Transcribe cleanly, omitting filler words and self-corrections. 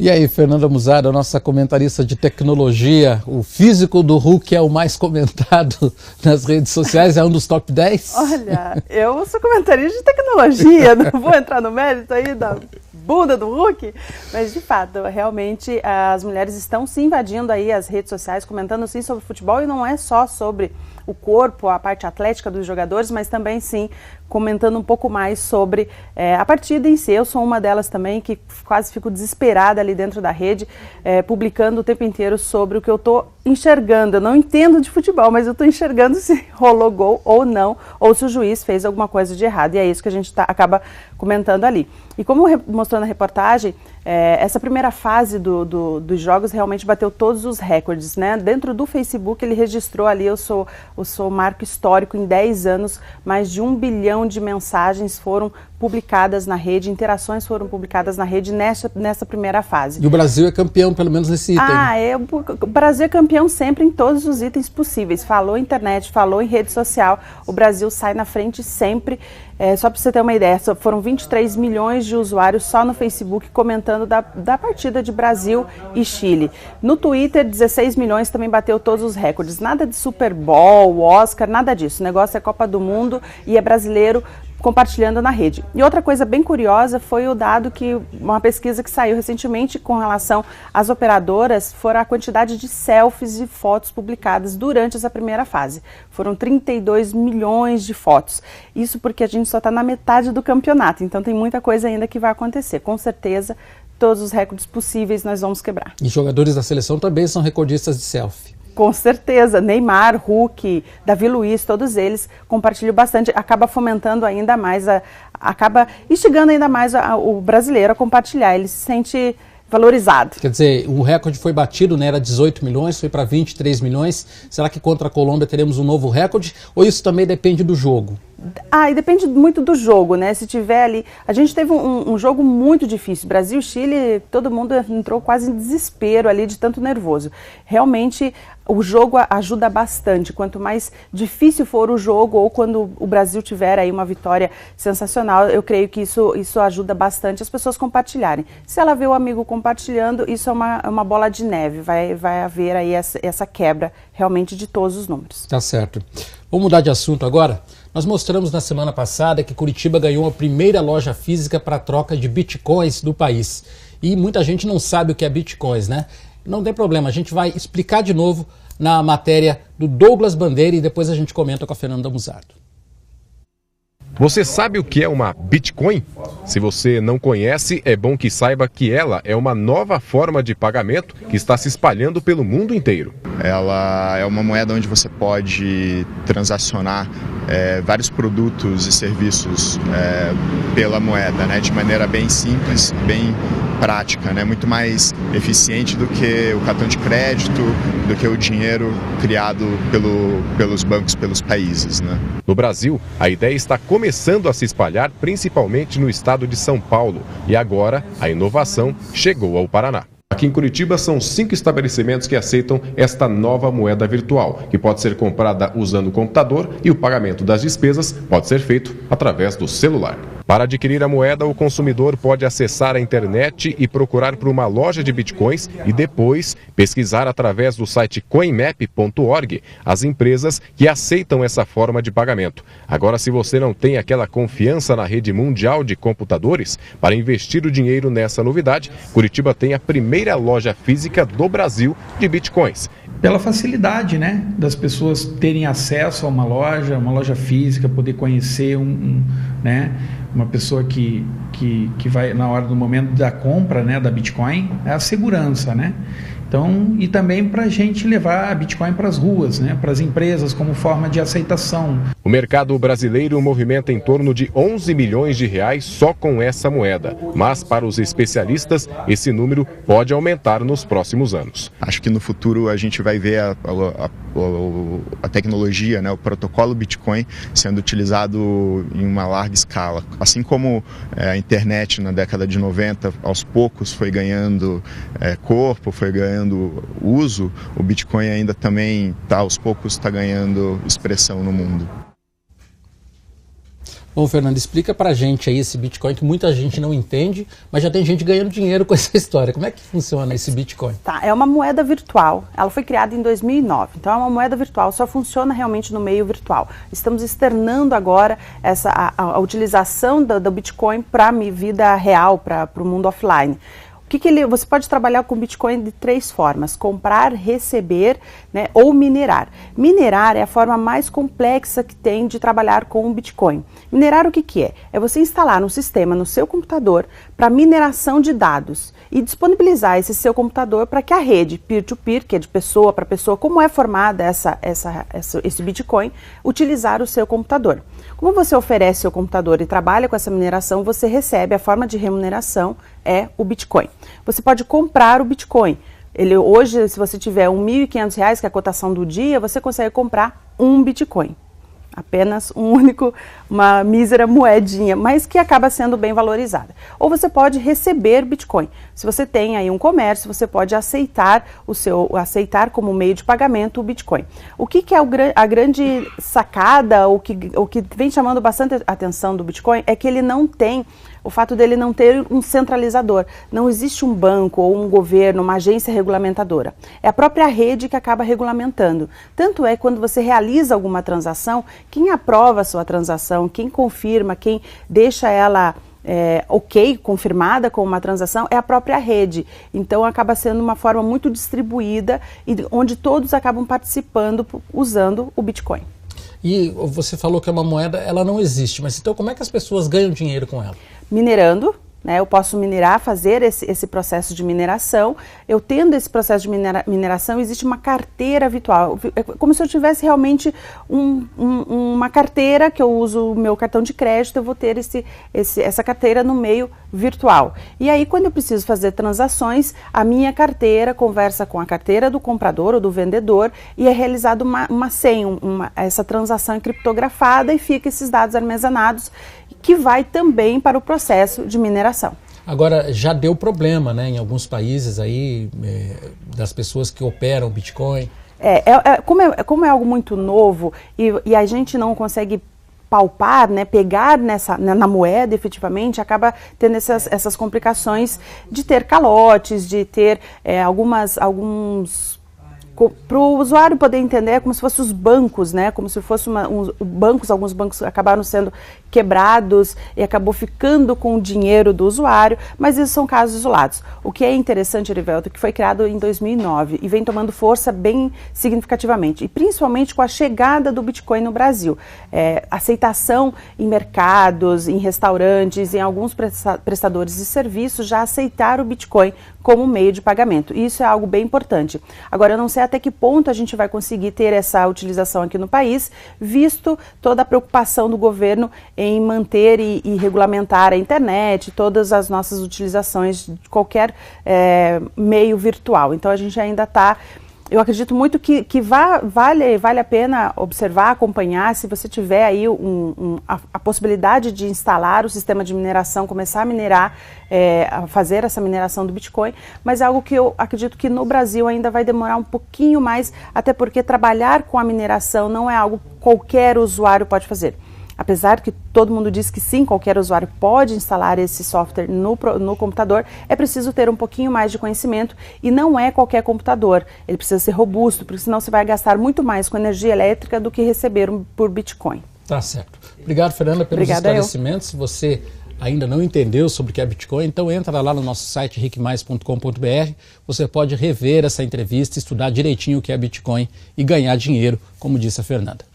E aí, Fernanda Musarda, nossa comentarista de tecnologia, o físico do Hulk é o mais comentado nas redes sociais, é um dos top 10? Olha, eu sou comentarista de tecnologia, não vou entrar no mérito aí da bunda do Hulk, mas de fato, realmente as mulheres estão se invadindo aí as redes sociais, comentando sim sobre futebol, e não é só sobre o corpo, a parte atlética dos jogadores, mas também sim comentando um pouco mais sobre a partida em si. Eu sou uma delas também que quase fico desesperada ali dentro da rede, publicando o tempo inteiro sobre o que eu estou enxergando. Eu não entendo de futebol, mas eu estou enxergando se rolou gol ou não, ou se o juiz fez alguma coisa de errado, e é isso que a gente acaba comentando ali. E como mostrou na reportagem, essa primeira fase dos jogos realmente bateu todos os recordes, né? Dentro do Facebook ele registrou ali, eu sou marco histórico em 10 anos, mais de 1 bilhão de mensagens foram publicadas na rede, interações foram publicadas na rede nessa primeira fase. E o Brasil é campeão, pelo menos nesse item. O Brasil é campeão sempre em todos os itens possíveis. Falou internet, falou em rede social, o Brasil sai na frente sempre. Só para você ter uma ideia, foram 23 milhões de usuários só no Facebook comentando da partida de Brasil e Chile. No Twitter, 16 milhões também bateu todos os recordes. Nada de Super Bowl, Oscar, nada disso. O negócio é Copa do Mundo e é brasileiro compartilhando na rede. E outra coisa bem curiosa foi o dado que uma pesquisa que saiu recentemente com relação às operadoras, foram a quantidade de selfies e fotos publicadas durante essa primeira fase. Foram 32 milhões de fotos. Isso porque a gente só está na metade do campeonato, então tem muita coisa ainda que vai acontecer. Com certeza, todos os recordes possíveis nós vamos quebrar. E jogadores da seleção também são recordistas de selfie. Com certeza, Neymar, Hulk, Davi Luiz, todos eles compartilham bastante, acaba fomentando ainda mais, acaba instigando ainda mais o brasileiro a compartilhar, ele se sente valorizado. Quer dizer, o recorde foi batido, né? Era 18 milhões, foi para 23 milhões. Será que contra a Colômbia teremos um novo recorde? Ou isso também depende do jogo? E depende muito do jogo, né? Se tiver ali... A gente teve um jogo muito difícil. Brasil e Chile, todo mundo entrou quase em desespero ali de tanto nervoso. Realmente, o jogo ajuda bastante. Quanto mais difícil for o jogo, ou quando o Brasil tiver aí uma vitória sensacional, eu creio que isso ajuda bastante as pessoas compartilharem. Se ela vê o amigo compartilhando, isso é uma bola de neve. Vai haver aí essa quebra realmente de todos os números. Tá certo. Vamos mudar de assunto agora? Nós mostramos na semana passada que Curitiba ganhou a primeira loja física para troca de bitcoins do país. E muita gente não sabe o que é bitcoins, né? Não tem problema, a gente vai explicar de novo na matéria do Douglas Bandeira e depois a gente comenta com a Fernanda Musarda. Você sabe o que é uma Bitcoin? Se você não conhece, é bom que saiba que ela é uma nova forma de pagamento que está se espalhando pelo mundo inteiro. Ela é uma moeda onde você pode transacionar vários produtos e serviços pela moeda, né, de maneira bem simples, bem prática, né, muito mais eficiente do que o cartão de crédito, do que o dinheiro criado pelos bancos, pelos países, né. No Brasil, a ideia está começando a se espalhar, principalmente no estado de São Paulo, e agora a inovação chegou ao Paraná. Aqui em Curitiba são 5 estabelecimentos que aceitam esta nova moeda virtual, que pode ser comprada usando o computador e o pagamento das despesas pode ser feito através do celular. Para adquirir a moeda, o consumidor pode acessar a internet e procurar por uma loja de bitcoins e depois pesquisar através do site coinmap.org as empresas que aceitam essa forma de pagamento. Agora, se você não tem aquela confiança na rede mundial de computadores para investir o dinheiro nessa novidade, Curitiba tem a primeira loja física do Brasil de bitcoins. Pela facilidade, né, das pessoas terem acesso a uma loja física, poder conhecer né, uma pessoa que vai na hora do momento da compra, né, da Bitcoin, é a segurança, né? Então, e também para a gente levar a Bitcoin para as ruas, né, para as empresas como forma de aceitação. O mercado brasileiro movimenta em torno de 11 milhões de reais só com essa moeda. Mas para os especialistas, esse número pode aumentar nos próximos anos. Acho que no futuro a gente vai ver a tecnologia, né, o protocolo Bitcoin sendo utilizado em uma larga escala. Assim como a internet na década de 90, aos poucos foi ganhando corpo, foi ganhando uso, o Bitcoin ainda também aos poucos está ganhando expressão no mundo. Bom, Fernando, explica pra gente aí esse Bitcoin que muita gente não entende, mas já tem gente ganhando dinheiro com essa história. Como é que funciona esse Bitcoin? Tá, é uma moeda virtual. Ela foi criada em 2009. Então é uma moeda virtual, só funciona realmente no meio virtual. Estamos externando agora a utilização do Bitcoin para a vida real, para o mundo offline. Você pode trabalhar com Bitcoin de 3 formas: comprar, receber, né, ou minerar. Minerar é a forma mais complexa que tem de trabalhar com o Bitcoin. Minerar o que é? É você instalar um sistema no seu computador para mineração de dados e disponibilizar esse seu computador para que a rede peer-to-peer, que é de pessoa para pessoa, como é formada esse Bitcoin, utilizar o seu computador. Como você oferece seu computador e trabalha com essa mineração, você recebe, a forma de remuneração é o Bitcoin. Você pode comprar o Bitcoin. Hoje, se você tiver R$1.500, que é a cotação do dia, você consegue comprar um Bitcoin. Apenas uma mísera moedinha, mas que acaba sendo bem valorizada. Ou você pode receber Bitcoin. Se você tem aí um comércio, você pode aceitar como meio de pagamento o Bitcoin. O que é a grande sacada, o que vem chamando bastante atenção do Bitcoin é que ele não tem o fato dele não ter um centralizador. Não existe um banco ou um governo, uma agência regulamentadora. É a própria rede que acaba regulamentando. Tanto é que quando você realiza alguma transação, quem aprova a sua transação, quem confirma, quem deixa ela confirmada com uma transação é a própria rede. Então acaba sendo uma forma muito distribuída e onde todos acabam participando usando o Bitcoin. E você falou que é uma moeda, ela não existe, mas então como é que as pessoas ganham dinheiro com ela? Minerando, né? Eu posso minerar, fazer esse processo de mineração. Eu tendo esse processo de mineração, existe uma carteira virtual. É como se eu tivesse realmente uma carteira que eu uso o meu cartão de crédito, eu vou ter essa carteira no meio virtual. E aí, quando eu preciso fazer transações, a minha carteira conversa com a carteira do comprador ou do vendedor e é realizada uma senha, essa transação é criptografada e fica esses dados armazenados, que vai também para o processo de mineração. Agora, já deu problema, né, em alguns países aí, das pessoas que operam Bitcoin. Como é algo muito novo e a gente não consegue palpar, né, pegar na moeda efetivamente, acaba tendo essas complicações de ter calotes, de ter alguns... Para o usuário poder entender, é como se fossem os bancos, né? Como se fosse alguns bancos acabaram sendo quebrados e acabou ficando com o dinheiro do usuário, mas esses são casos isolados. O que é interessante, Erivelto, é que foi criado em 2009 e vem tomando força bem significativamente, e principalmente com a chegada do Bitcoin no Brasil. Aceitação em mercados, em restaurantes, em alguns prestadores de serviços já aceitaram o Bitcoin como meio de pagamento. E isso é algo bem importante. Agora, eu não sei até que ponto a gente vai conseguir ter essa utilização aqui no país, visto toda a preocupação do governo em manter e regulamentar a internet, todas as nossas utilizações de qualquer meio virtual. Então a gente ainda está... Eu acredito muito que vale a pena observar, acompanhar, se você tiver aí a possibilidade de instalar o sistema de mineração, começar a minerar, a fazer essa mineração do Bitcoin, mas é algo que eu acredito que no Brasil ainda vai demorar um pouquinho mais, até porque trabalhar com a mineração não é algo que qualquer usuário pode fazer. Apesar que todo mundo diz que sim, qualquer usuário pode instalar esse software no computador, é preciso ter um pouquinho mais de conhecimento e não é qualquer computador. Ele precisa ser robusto, porque senão você vai gastar muito mais com energia elétrica do que receber por Bitcoin. Tá certo. Obrigado, Fernanda, pelos esclarecimentos. Se você ainda não entendeu sobre o que é Bitcoin, então entra lá no nosso site riquemais.com.br. Você pode rever essa entrevista, estudar direitinho o que é Bitcoin e ganhar dinheiro, como disse a Fernanda.